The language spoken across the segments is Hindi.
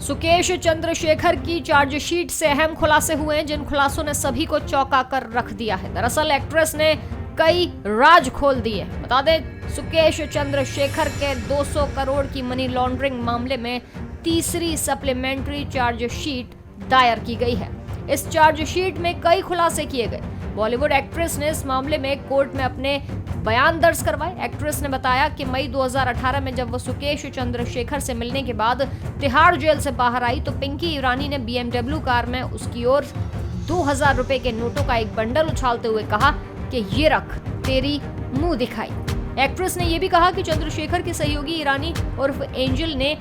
सुकेश चंद्रशेखर की चार्जशीट से अहम खुलासे हुए हैं, जिन खुलासों ने सभी को चौंका कर रख दिया है। दरअसल एक्ट्रेस ने कई राज खोल दिए। बता दें, सुकेश चंद्रशेखर के 200 करोड़ की मनी लॉन्ड्रिंग मामले में तीसरी सप्लीमेंट्री चार्जशीट दायर की गई है। इस चार्जशीट में कई खुलासे किए गए। बॉलीवुड एक्ट्रेस ने इस मामले में कोर्ट में अपने बयान दर्ज करवाए। एक्ट्रेस ने बताया कि मई 2018 में जब वो सुकेश चंद्रशेखर से मिलने के बाद तिहाड़ जेल से बाहर आई तो पिंकी ईरानी ने BMW कार में उसकी ओर 2000 रुपए के नोटों का एक बंडल उछालते हुए कहा कि ये रख, तेरी मुंह दिखाई। एक्ट्रेस ने यह भी कहा कि चंद्रशेखर की सहयोगी ईरानी उर्फ एंजल ने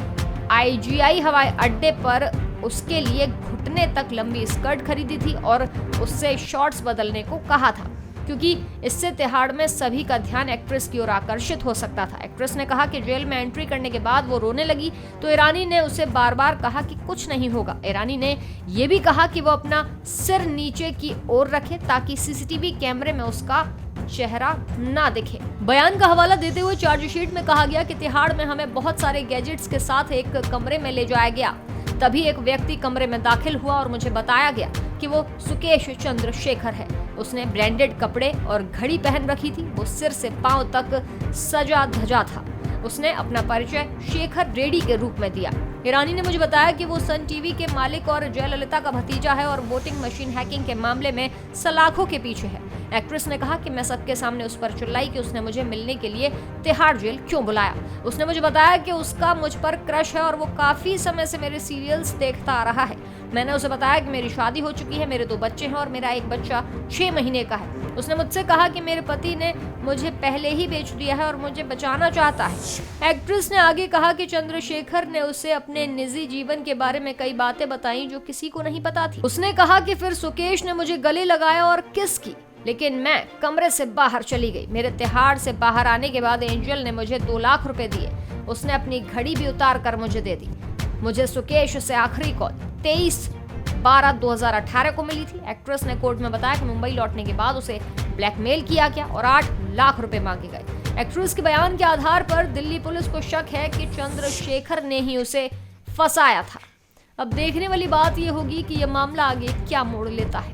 IGI हवाई अड्डे पर उसके लिए घुटने तक लंबी स्कर्ट खरीदी थी और उससे शॉर्ट्स बदलने को कहा था, क्योंकि इससे तिहाड़ में सभी का ध्यान एक्ट्रेस की ओर आकर्षित हो सकता था। एक्ट्रेस ने कहा कि जेल में एंट्री करने के बाद वो रोने लगी तो ईरानी ने उसे बार बार कहा कि कुछ नहीं होगा। ईरानी ने यह भी कहा कि वो अपना सिर नीचे की ओर रखे ताकि CCTV कैमरे में उसका चेहरा ना दिखे। बयान का हवाला देते हुए चार्जशीट में कहा गया कि तिहाड़ में हमें बहुत सारे गैजेट्स के साथ एक कमरे में ले जाया गया। तभी एक व्यक्ति कमरे में दाखिल हुआ और मुझे बताया गया कि वो सुकेश चंद्रशेखर है। उसने ब्रांडेड कपड़े और घड़ी पहन रखी थी। वो सिर से पांव तक सजा धजा था। उसने अपना परिचय शेखर रेड्डी के रूप में दिया। ईरानी ने मुझे बताया कि वो सन टीवी के मालिक और जयललिता का भतीजा है और वोटिंग मशीन हैकिंग के मामले में सलाखों के पीछे है। एक्ट्रेस ने कहा कि मैं सबके सामने उस पर चिल्लाई कि उसने मुझे मिलने के लिए तिहाड़ जेल क्यों बुलाया। उसने मुझे बताया कि उसका मुझ पर क्रश है और वो काफी समय से मेरे सीरियल्स देखता आ रहा है। मैंने उसे बताया कि मेरी शादी हो चुकी है, मेरे 2 बच्चे हैं और मेरा एक बच्चा 6 महीने का है। उसने मुझसे कहा कि मेरे पति ने मुझे पहले ही बेच दिया है और मुझे बचाना चाहता है। एक्ट्रेस ने आगे कहा कि चंद्रशेखर ने उसे अपने निजी जीवन के बारे में कई बातें बताई जो किसी को नहीं पता थी। उसने कहा कि फिर सुकेश ने मुझे गले लगाया और किस की, लेकिन मैं कमरे से बाहर चली गई। मेरे तिहाड़ से बाहर आने के बाद एंजल ने मुझे 2 लाख रुपए दिए। उसने अपनी घड़ी भी उतार कर मुझे दे दी। मुझे सुकेश से आखिरी कॉल 23/12/2018 को मिली थी। एक्ट्रेस ने कोर्ट में बताया कि मुंबई लौटने के बाद उसे ब्लैकमेल किया गया और 8 लाख रुपए मांगे गए। एक्ट्रेस के बयान के आधार पर दिल्ली पुलिस को शक है कि चंद्रशेखर ने ही उसे फंसाया था। अब देखने वाली बात यह होगी कि यह मामला आगे क्या मोड़ लेता है।